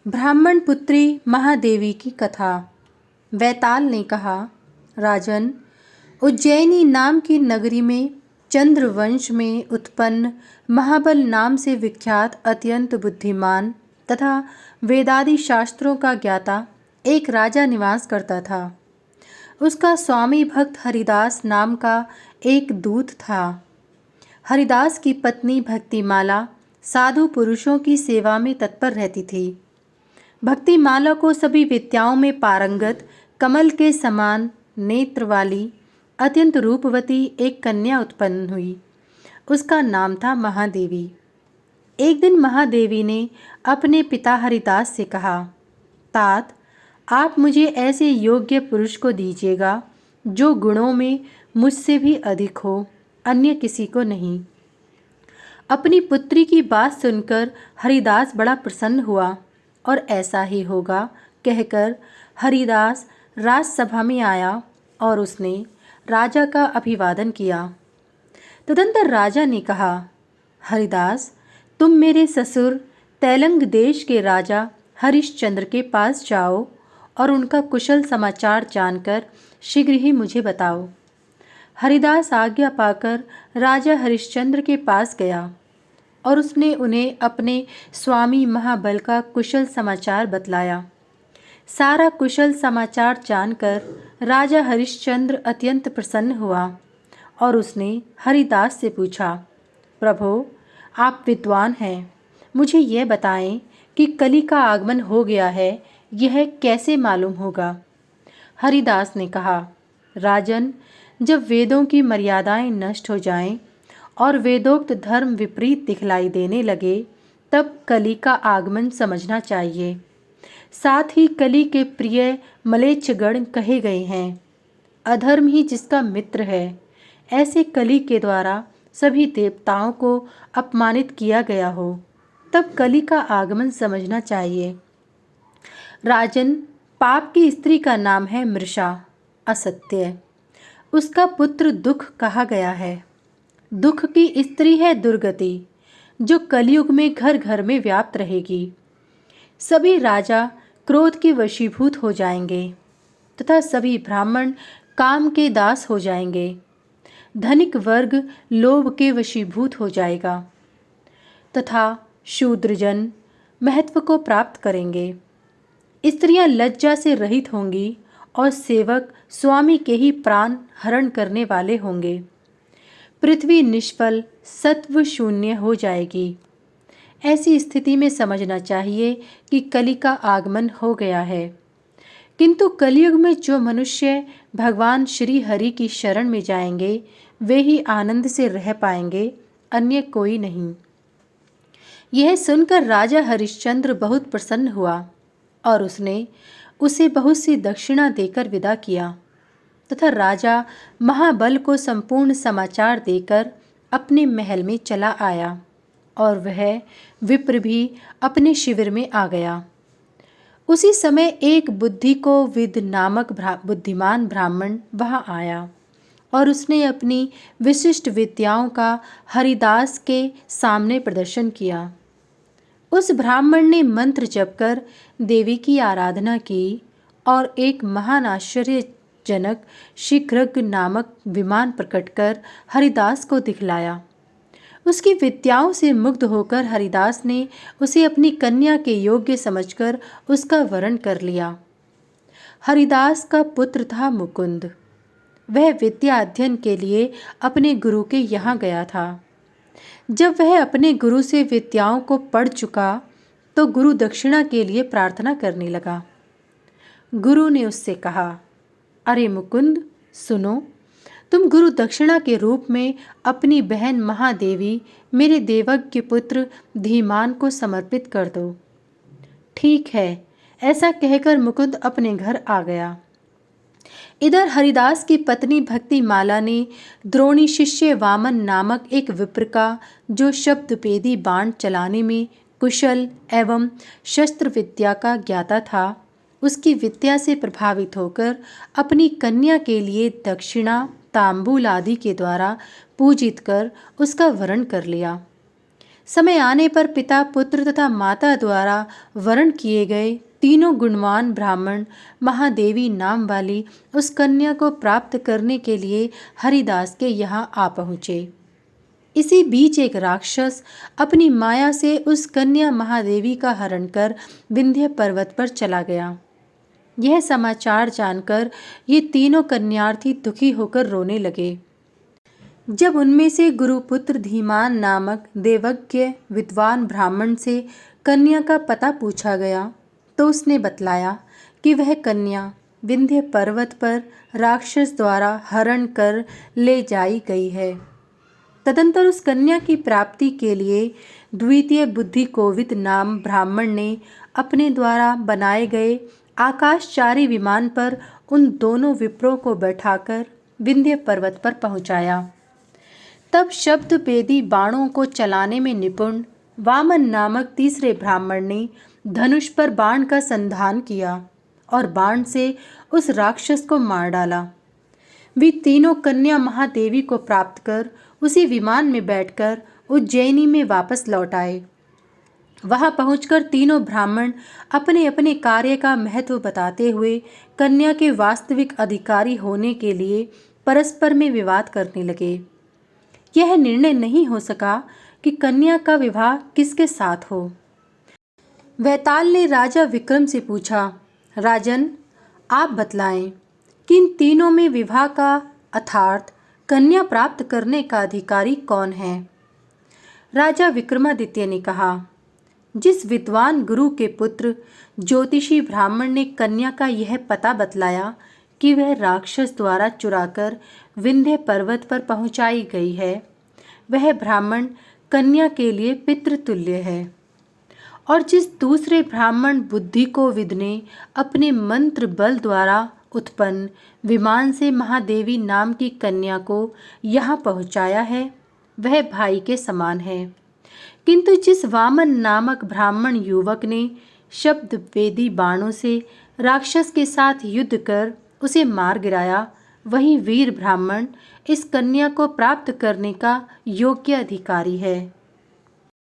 ब्राह्मण पुत्री महादेवी की कथा। वैताल ने कहा, राजन, उज्जैनी नाम की नगरी में चंद्रवंश में उत्पन्न महाबल नाम से विख्यात अत्यंत बुद्धिमान तथा वेदादि शास्त्रों का ज्ञाता एक राजा निवास करता था। उसका स्वामी भक्त हरिदास नाम का एक दूत था। हरिदास की पत्नी भक्तिमाला साधु पुरुषों की सेवा में तत्पर रहती थी। भक्तिमाला को सभी विद्याओं में पारंगत, कमल के समान नेत्र वाली अत्यंत रूपवती एक कन्या उत्पन्न हुई। उसका नाम था महादेवी। एक दिन महादेवी ने अपने पिता हरिदास से कहा, तात, आप मुझे ऐसे योग्य पुरुष को दीजिएगा जो गुणों में मुझसे भी अधिक हो, अन्य किसी को नहीं। अपनी पुत्री की बात सुनकर हरिदास बड़ा प्रसन्न हुआ और ऐसा ही होगा कहकर हरिदास राजसभा में आया और उसने राजा का अभिवादन किया। तदंतर राजा ने कहा, हरिदास, तुम मेरे ससुर तैलंग देश के राजा हरिश्चंद्र के पास जाओ और उनका कुशल समाचार जानकर शीघ्र ही मुझे बताओ। हरिदास आज्ञा पाकर राजा हरिश्चंद्र के पास गया और उसने उन्हें अपने स्वामी महाबल का कुशल समाचार बतलाया। सारा कुशल समाचार जानकर राजा हरिश्चंद्र अत्यंत प्रसन्न हुआ और उसने हरिदास से पूछा, प्रभो, आप विद्वान हैं, मुझे यह बताएं कि कली का आगमन हो गया है, यह कैसे मालूम होगा। हरिदास ने कहा, राजन, जब वेदों की मर्यादाएं नष्ट हो जाएं और वेदोक्त धर्म विपरीत दिखलाई देने लगे, तब कली का आगमन समझना चाहिए। साथ ही कली के प्रिय मलेच्छगण कहे गए हैं। अधर्म ही जिसका मित्र है। ऐसे कली के द्वारा सभी देवताओं को अपमानित किया गया हो, तब कली का आगमन समझना चाहिए। राजन, पाप की स्त्री का नाम है मृषा, असत्य। उसका पुत्र दुख कहा गया है। दुख की स्त्री है दुर्गति, जो कलयुग में घर घर में व्याप्त रहेगी। सभी राजा क्रोध के वशीभूत हो जाएंगे तथा सभी ब्राह्मण काम के दास हो जाएंगे। धनिक वर्ग लोभ के वशीभूत हो जाएगा तथा शूद्रजन महत्व को प्राप्त करेंगे। स्त्रियां लज्जा से रहित होंगी और सेवक स्वामी के ही प्राण हरण करने वाले होंगे। पृथ्वी निष्फल सत्व शून्य हो जाएगी। ऐसी स्थिति में समझना चाहिए कि कली का आगमन हो गया है। किंतु कलयुग में जो मनुष्य भगवान श्री हरि की शरण में जाएंगे, वे ही आनंद से रह पाएंगे, अन्य कोई नहीं। यह सुनकर राजा हरिश्चंद्र बहुत प्रसन्न हुआ और उसने उसे बहुत सी दक्षिणा देकर विदा किया तथा राजा महाबल को संपूर्ण समाचार देकर अपने महल में चला आया और वह विप्र भी अपने शिविर में आ गया। उसी समय एक बुद्धि को विद नामक बुद्धिमान ब्राह्मण वहां आया और उसने अपनी विशिष्ट विद्याओं का हरिदास के सामने प्रदर्शन किया। उस ब्राह्मण ने मंत्र जपकर देवी की आराधना की और एक महान आश्चर्यजनक शीघ्रज्ञ नामक विमान प्रकट कर हरिदास को दिखलाया। उसकी विद्याओं से मुग्ध होकर हरिदास ने उसे अपनी कन्या के योग्य समझकर उसका वरण कर लिया। हरिदास का पुत्र था मुकुंद। वह विद्या अध्ययन के लिए अपने गुरु के यहाँ गया था। जब वह अपने गुरु से विद्याओं को पढ़ चुका तो गुरु दक्षिणा के लिए प्रार्थना करने लगा। गुरु ने उससे कहा, अरे मुकुंद, सुनो, तुम गुरु दक्षिणा के रूप में अपनी बहन महादेवी, मेरे देवज्ञ पुत्र धीमान को समर्पित कर दो। ठीक है, ऐसा कहकर मुकुंद अपने घर आ गया। इधर हरिदास की पत्नी भक्तिमाला ने द्रोणी शिष्य वामन नामक एक विप्र का, जो शब्दभेदी बाण चलाने में कुशल एवं शस्त्र विद्या का ज्ञाता था, उसकी विद्या से प्रभावित होकर अपनी कन्या के लिए दक्षिणा तांबूल आदि के द्वारा पूजित कर उसका वरण कर लिया। समय आने पर पिता, पुत्र तथा माता द्वारा वर्ण किए गए तीनों गुणवान ब्राह्मण महादेवी नाम वाली उस कन्या को प्राप्त करने के लिए हरिदास के यहाँ आ पहुँचे। इसी बीच एक राक्षस अपनी माया से उस कन्या महादेवी का हरण कर विंध्य पर्वत पर चला गया। यह समाचार जानकर ये तीनों कन्यार्थी दुखी होकर रोने लगे। जब उनमें से गुरुपुत्र धीमान नामक देवज्ञ विद्वान ब्राह्मण से कन्या का पता पूछा गया तो उसने बतलाया कि वह कन्या विंध्य पर्वत पर राक्षस द्वारा हरण कर ले जाई गई है। तदंतर उस कन्या की प्राप्ति के लिए द्वितीय बुद्धि कोविद नाम ब्राह्मण ने अपने द्वारा बनाए गए आकाशचारी विमान पर उन दोनों विप्रों को बैठाकर विंध्य पर्वत पर पहुंचाया। तब शब्द भेदी बाणों को चलाने में निपुण वामन नामक तीसरे ब्राह्मण ने धनुष पर बाण का संधान किया और बाण से उस राक्षस को मार डाला। वे तीनों कन्या महादेवी को प्राप्त कर उसी विमान में बैठकर उज्जैनी में वापस लौट आए। वहां पहुंचकर तीनों ब्राह्मण अपने अपने कार्य का महत्व बताते हुए कन्या के वास्तविक अधिकारी होने के लिए परस्पर में विवाद करने लगे। यह निर्णय नहीं हो सका कि कन्या का विवाह किसके साथ हो। वैताल ने राजा विक्रम से पूछा, राजन, आप बतलाएं कि इन तीनों में विवाह का अर्थात कन्या प्राप्त करने का अधिकारी कौन है। राजा विक्रमादित्य ने कहा, जिस विद्वान गुरु के पुत्र ज्योतिषी ब्राह्मण ने कन्या का यह पता बतलाया कि वह राक्षस द्वारा चुराकर विंध्य पर्वत पर पहुंचाई गई है, वह ब्राह्मण कन्या के लिए पितृतुल्य है। और जिस दूसरे ब्राह्मण बुद्धि कोविद ने अपने मंत्र बल द्वारा उत्पन्न विमान से महादेवी नाम की कन्या को यहाँ पहुँचाया है, वह भाई के समान है। किंतु जिस वामन नामक ब्राह्मण युवक ने शब्द वेदी बाणों से राक्षस के साथ युद्ध कर उसे मार गिराया, वही वीर ब्राह्मण इस कन्या को प्राप्त करने का योग्य अधिकारी है।